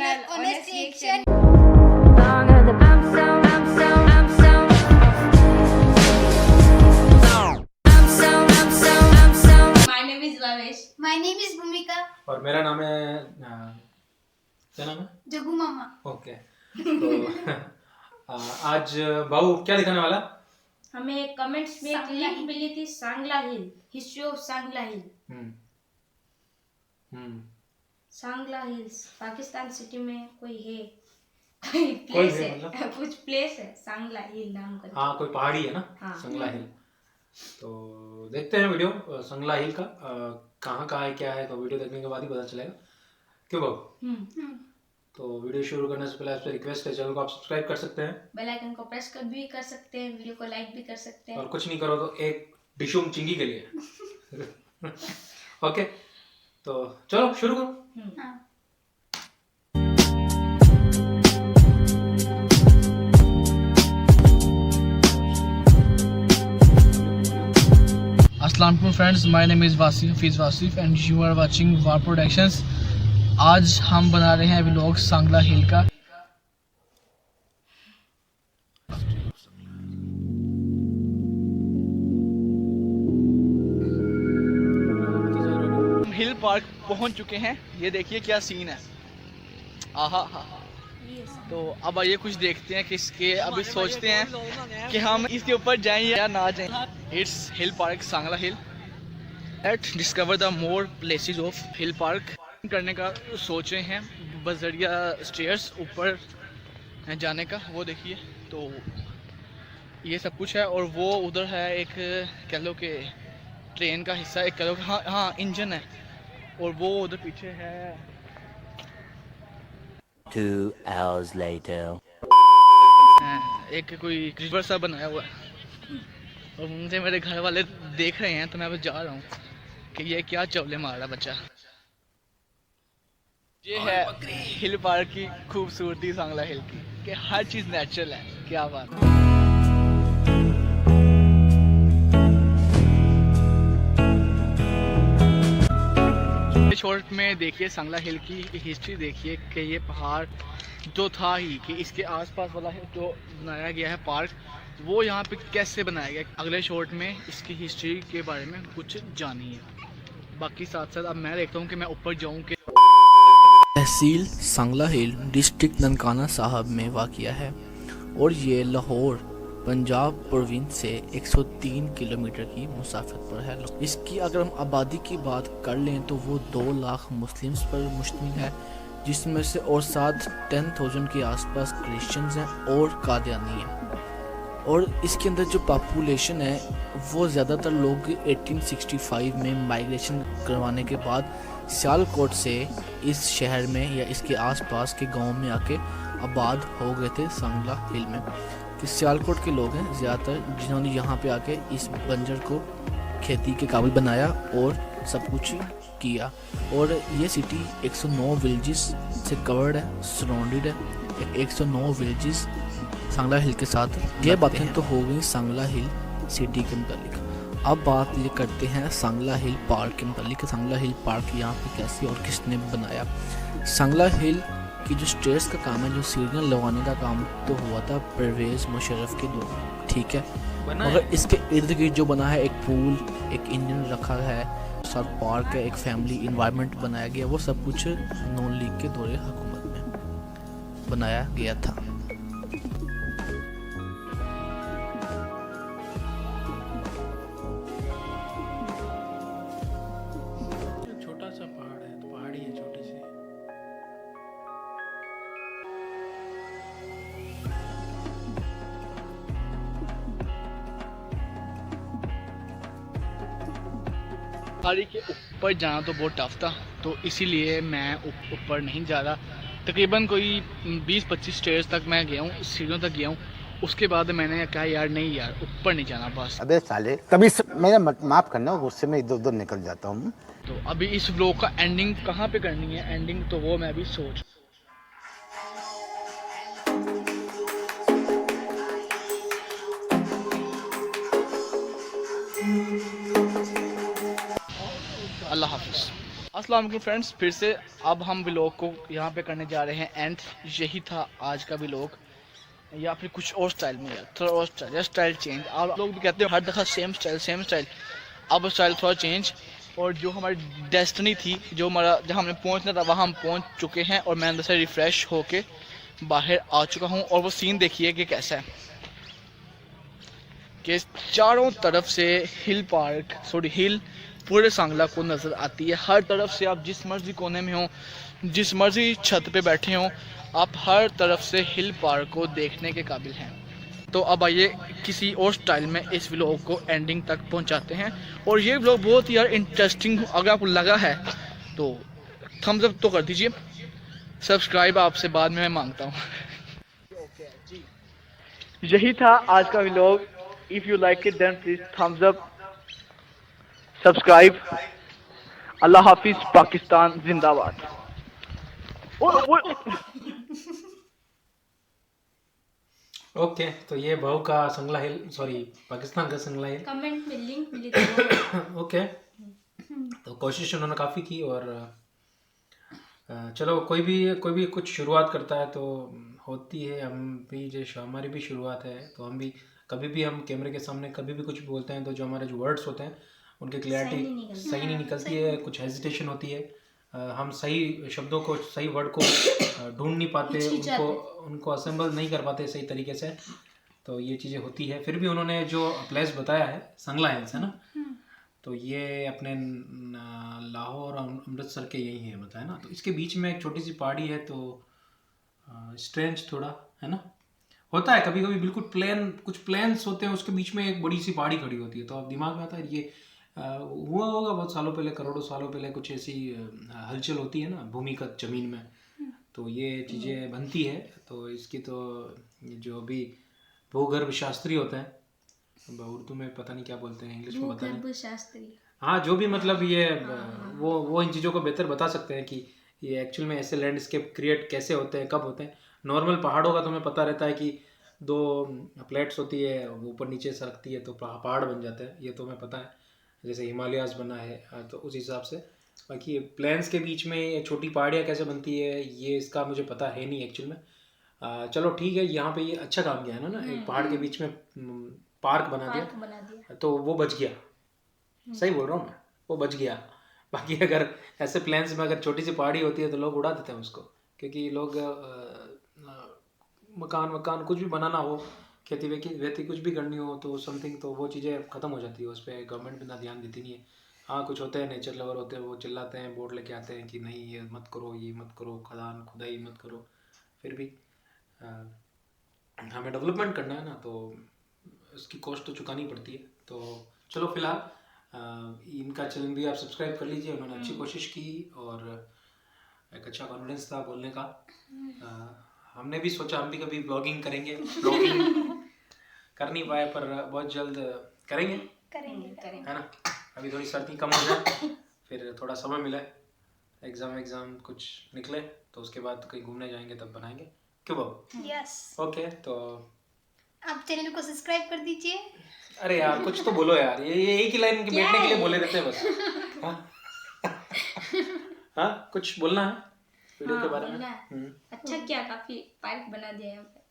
channel Honest Reaction. My name is Vavesh. My name is Bhumika. और मेरा नाम है क्या नाम है? जगू मामा. ओके. तो आज बाबू क्या दिखाने वाला? हमें कमेंट्स में एक लिंक मिली थी, Sangla Hill, history of Sangla Hill. Sangla hills Pakistan city में कोई है, कोई प्लेस है, मतलब? कुछ प्लेस है सांगला हिल नाम का. हाँ, कोई पहाड़ी है ना. हाँ. संगला हिल. तो देखते हैं वीडियो संगला हिल का कहाँ है क्या है, तो वीडियो देखने के बाद ही पता चलेगा. क्यों बाबू? तो वीडियो शुरू करने से पहले आपसे रिक्वेस्ट है, चैनल को आप सब्सक्राइब कर सकते हैं, बेल आइकन को प्रेस कर भी कर सकते हैं, वीडियो को लाइक भी कर सकते हैं. और कुछ नहीं करो तो एक डिशुम चिंगी के लिए. ओके, तो चलो शुरू करो. Assalamualaikum friends, my name is Hafiz Wasif and you are watching War Productions. आज हम बना रहे हैं व्लॉग सांगला हिल का. हम हिल पार्क पहुंच चुके हैं. ये देखिए क्या सीन है. आहा हा. तो अब आइए कुछ देखते हैं कि इसके अभी सोचते हैं कि हम इसके ऊपर जाएं या ना जाएं. It's hill park Sangla hill. Let's discover the more places of hill park. करने का सोच रहे हैं बजरिया स्टेयर्स ऊपर जाने का. वो देखिए तो ये सब कुछ है, और वो उधर है एक कह लो कि ट्रेन का हिस्सा, एक कह लो हाँ इंजन है, और वो उधर पीछे है. 2 hours later. एक कोई रिवर सा बनाया हुआ है, और मुझे मेरे घर वाले देख रहे हैं, तो मैं बस जा रहा हूँ कि ये क्या चवले मार रहा बच्चा. ये है हिल पार्क की खूबसूरती सांगला हिल की, कि हर चीज़ नेचुरल है. क्या बात है. शॉर्ट में देखिए सांगला हिल की हिस्ट्री देखिए कि ये पहाड़ जो था ही कि इसके आसपास वाला है जो बनाया गया है पार्क, वो यहाँ पे कैसे बनाया गया. अगले शॉर्ट में इसकी हिस्ट्री के बारे में कुछ जानिए. बाकी साथ साथ अब मैं देखता हूँ कि मैं ऊपर जाऊँ. कि तहसील सांगला हिल डिस्ट्रिक्ट ननकाना साहब में वाक़या है, और ये लाहौर पंजाब प्रोविंस से 103 किलोमीटर की मुसाफत पर है. इसकी अगर हम आबादी की बात कर लें तो वो 2 लाख मुस्लिम्स पर मुश्तमिल है, जिसमें से और साथ 10,000 के आसपास क्रिश्चियंस हैं और कादियानी हैं. और इसके अंदर जो पॉपुलेशन है वो ज़्यादातर लोग 1865 में माइग्रेशन करवाने के बाद सियालकोट से इस शहर में या इसके आसपास के गांव में आके आबाद हो गए थे सांगला हिल में. कि सियालकोट के लोग हैं ज़्यादातर जिन्होंने यहाँ पे आके इस बंजर को खेती के काबिल बनाया और सब कुछ किया. और ये सिटी 109 विलेजेस से कवर्ड है, सराउंडेड है. 109 विलेजेस सांगला हिल के साथ. ये बातें तो हो गई सांगला हिल सिटी के मुतालिक. अब बात ये करते हैं सांगला हिल पार्क के मुतालिक. सांगला हिल पार्क यहाँ पे कैसे और किसने बनाया. सांगला हिल की जो स्टेयर्स का काम है, जो सीढ़ियाँ लगवाने का काम तो हुआ था परवेज़ मुशर्रफ के दौरान, ठीक है. मगर इसके इर्द गिर्द जो बना है, एक पूल, एक इंजन रखा है, साथ पार्क है, एक फैमिली इन्वायरमेंट बनाया गया, वो सब कुछ नॉन लीग के दौरे हुकूमत में बनाया गया था. छोटा सा पहाड़ है, तो पहाड़ी है छोटी सी. पहाड़ी के ऊपर जाना तो बहुत टफ था, तो इसीलिए मैं ऊपर नहीं जा रहा. तकरीबन कोई 20-25 स्टेयर्स तक मैं गया हूँ, सीढ़ियों तक गया हूँ. उसके बाद मैंने कहा यार नहीं यार ऊपर नहीं जाना बस. अबे साले कभी मेरा माफ करना, गुस्से में इधर उधर निकल जाता हूँ. तो अभी इस व्लॉग का एंडिंग कहाँ पे करनी है, एंडिंग तो वो मैं अभी सोच. अल्लाह हाफिज़. अस्सलाम वालेकुम फ्रेंड्स, फिर से अब हम व्लॉग को यहाँ पे करने जा रहे हैं एंड यही था आज का व्लॉग, या फिर कुछ और स्टाइल में, थोड़ा और स्टाइल या स्टाइल चेंज। आप लोग भी कहते हो हर दफ़ा सेम स्टाइल, अब स्टाइल थोड़ा चेंज। और जो हमारी डेस्टिनी थी, जो हमारा जहाँ हमने पहुँचना था वहाँ हम पहुँच चुके हैं और मैं अंदर से रिफ़्रेश होके बाहर आ चुका हूँ। और वो सीन देखिए कि कैसा है कि चारों तरफ से हिल पूरे सांगला को नज़र आती है। हर तरफ से आप जिस मर्जी कोने में हो, जिस मर्जी छत पे बैठे हो, आप हर तरफ से हिल पार्क को देखने के काबिल हैं। तो अब आइए किसी और स्टाइल में इस व्लॉग को एंडिंग तक पहुंचाते हैं। और ये व्लॉग बहुत ही यार इंटरेस्टिंग अगर आपको लगा है तो थम्स अप तो कर दीजिए, सब्सक्राइब आपसे बाद में मैं मांगता हूँ। यही था आज का vlog. If you like it then please thumbs up, subscribe. अल्लाह हाफिज, पाकिस्तान जिंदाबाद। ओके, तो ये बहू का संगला हिल, सॉरी पाकिस्तान का संगला हिल। कमेंट में लिंक मिली थी। ओके, तो कोशिश उन्होंने काफ़ी की। और चलो कोई भी कुछ शुरुआत करता है तो होती है। हम भी जैसे हमारी भी शुरुआत है, तो हम भी कभी भी हम कैमरे के सामने कभी भी कुछ बोलते हैं तो जो हमारे जो वर्ड्स होते हैं उनकी क्लैरिटी सही नहीं निकलती है, कुछ हेजिटेशन होती है। हम सही शब्दों को, सही वर्ड को ढूंढ नहीं पाते, उनको असेंबल नहीं कर पाते सही तरीके से। तो ये चीज़ें होती है। फिर भी उन्होंने जो प्लेस बताया है संगला हिल्स है ना, तो ये अपने लाहौर और अमृतसर के यही है बताया ना। तो इसके बीच में एक छोटी सी पहाड़ी है, तो स्ट्रेंज थोड़ा है ना, होता है कभी कभी बिल्कुल प्लेन, कुछ प्लेन्स होते हैं उसके बीच में एक बड़ी सी पहाड़ी खड़ी होती है। तो अब दिमाग में आता है ये हुआ होगा बहुत सालों पहले, करोड़ों सालों पहले कुछ ऐसी हलचल होती है ना भूमिगत जमीन में, तो ये चीज़ें बनती है। तो इसकी तो जो भी भूगर्भ शास्त्री होते हैं, उर्दू में पता नहीं क्या बोलते हैं, इंग्लिश में पता नहीं, शास्त्री, हाँ जो भी मतलब ये वो इन चीज़ों को बेहतर बता सकते हैं कि ये एक्चुअल में ऐसे लैंडस्केप क्रिएट कैसे होते हैं, कब होते हैं। नॉर्मल पहाड़ों का तो हमें पता रहता है कि दो प्लेट्स होती है, वो ऊपर नीचे सरकती है तो पहाड़ बन जाता है, ये तो हमें पता है, जैसे हिमालयाज बना है तो उस हिसाब से। बाकी प्लेन्स के बीच में ये छोटी पहाड़ियाँ कैसे बनती है ये इसका मुझे पता है नहीं एक्चुअल में। चलो ठीक है, यहाँ पे ये अच्छा काम किया है ना, एक पहाड़ के बीच में पार्क बना दिया, तो वो बच गया। सही बोल रहा हूँ मैं, वो बच गया। बाकी अगर ऐसे प्लेन्स में अगर छोटी सी पहाड़ी होती है तो लोग उड़ा देते हैं उसको, क्योंकि लोग मकान कुछ भी बनाना हो, खेती वेती कुछ भी करनी हो तो समथिंग, तो वो चीज़ें ख़त्म हो जाती है, उस पर गवर्नमेंट भी ना ध्यान देती नहीं है। हाँ कुछ होते हैं नेचर लवर होते हैं, वो चिल्लाते हैं, बोर्ड लेके आते हैं कि नहीं ये मत करो, ये मत करो, खुदाई मत करो। फिर भी हमें डेवलपमेंट करना है ना, तो उसकी कॉस्ट तो चुकानी पड़ती है। तो चलो फिलहाल इनका चैनल भी आप सब्सक्राइब कर लीजिए, उन्होंने अच्छी कोशिश की और एक अच्छा कॉन्फिडेंस था बोलने का। हमने भी सोचा हम भी कभी ब्लॉगिंग करेंगे, ब्लॉगिंग कर नहीं पाए पर बहुत जल्द करेंगे है ना। अभी थोड़ी सर्दी कम हो जाए, फिर थोड़ा समय मिले, एग्ज़ाम कुछ निकले तो उसके बाद कहीं घूमने जाएंगे तब बनाएंगे, क्यों बाबू? यस, ओके, तो आप चैनल को सब्सक्राइब कर दीजिए। अरे यार कुछ तो बोलो यार, ये एक ही लाइन के बैठने के लिए बोले रहते हैं बस। हाँ कुछ बोलना है वीडियो के बारे में? अच्छा क्या, काफी पार्क बना दिया यहाँ पे।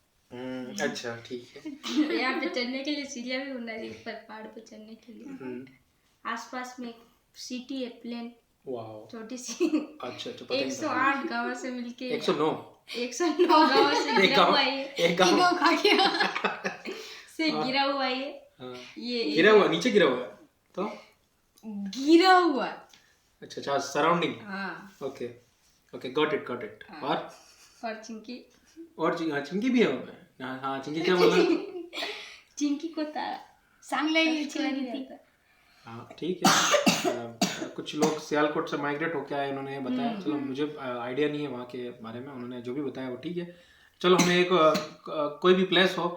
अच्छा ठीक है। यहाँ पे चढ़ने के लिए सीढ़ियाँ भी बना दी ऊपर पहाड़ पे चढ़ने के लिए। आसपास में सिटी है, प्लेन, वाओ छोटी सी। अच्छा 108 गाँव से मिलके 109 गाँव से गिरा हुआ है, एक गाँव से गिरा हुआ है ये, गिरा हुआ, नीचे गिरा हुआ है तो गिरा हुआ। अच्छा सराउंडिंग, हाँ ओके गॉट इट। और चिंकी, और चिंकी भी है उसमें। हाँ चिंकी क्या बोला? चिंकी को तारा सांगला हिल चला दी थी। हाँ ठीक है। कुछ लोग सियालकोट से माइग्रेट होके आए, उन्होंने बताया। चलो मुझे आइडिया नहीं है वहाँ के बारे में, उन्होंने जो भी बताया वो ठीक है। चलो हमें एक कोई भी प्लेस हो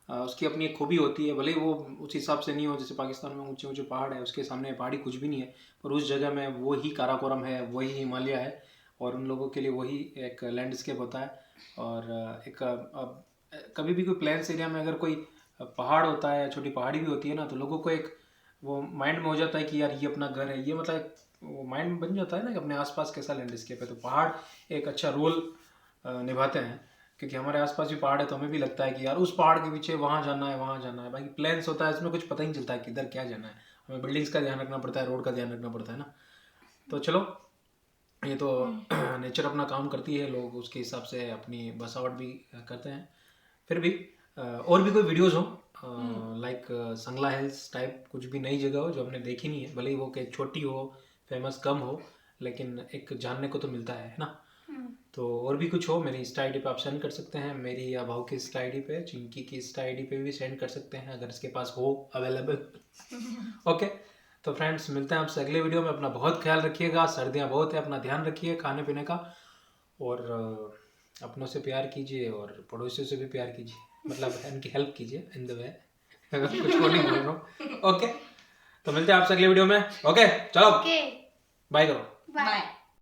उसकी अपनी एक खूबी होती है, भले ही वो उस हिसाब से नहीं हो। जैसे पाकिस्तान में ऊंचे ऊंचे पहाड़ है, उसके सामने पहाड़ी कुछ भी नहीं है, पर उस जगह में वही काराकोरम है, वही हिमालय है, और उन लोगों के लिए वही एक लैंडस्केप होता है। और एक कभी भी कोई प्लेन्स एरिया में अगर कोई पहाड़ होता है, छोटी पहाड़ी भी होती है ना, तो लोगों को एक वो माइंड में हो जाता है कि यार ये अपना घर है, ये मतलब वो माइंड बन जाता है ना कि अपने आसपास कैसा लैंडस्केप है। तो पहाड़ एक अच्छा रोल निभाते हैं, क्योंकि हमारे आसपास भी पहाड़ है तो हमें भी लगता है कि यार उस पहाड़ के पीछे वहाँ जाना है, वहाँ जाना है। बाकी प्लान्स होता है, इसमें कुछ पता ही नहीं चलता है किधर क्या जाना है। हमें बिल्डिंग्स का ध्यान रखना पड़ता है, रोड का ध्यान रखना पड़ता है ना। तो चलो, ये तो नेचर अपना काम करती है, लोग उसके हिसाब से अपनी बसावट भी करते हैं। फिर भी और भी कोई वीडियोज़ हो लाइक संगला हिल्स टाइप, कुछ भी नई जगह हो जो हमने देखी नहीं है, भले ही वो कि छोटी हो, फेमस कम हो, लेकिन एक जानने को तो मिलता है ना। तो और भी कुछ हो मेरी इंस्टा आईडी पे आप सेंड कर सकते हैं, मेरी या भाव की इंस्टा आईडी पे, चिंकी की इंस्टा आईडी पे भी सेंड कर सकते हैं अगर इसके पास हो अवेलेबल। ओके, तो फ्रेंड्स मिलते हैं आपसे अगले वीडियो में। अपना बहुत ख्याल रखिएगा, सर्दियाँ बहुत है, अपना ध्यान रखिए खाने पीने का, और अपनों से प्यार कीजिए और पड़ोसियों से भी प्यार कीजिए, मतलब इनकी हेल्प कीजिए इन द वे, अगर कुछ को नहीं बोल रहा हूँ। ओके, तो मिलते हैं आपसे अगले वीडियो में। ओके चलो ओके बाय करो। बाय।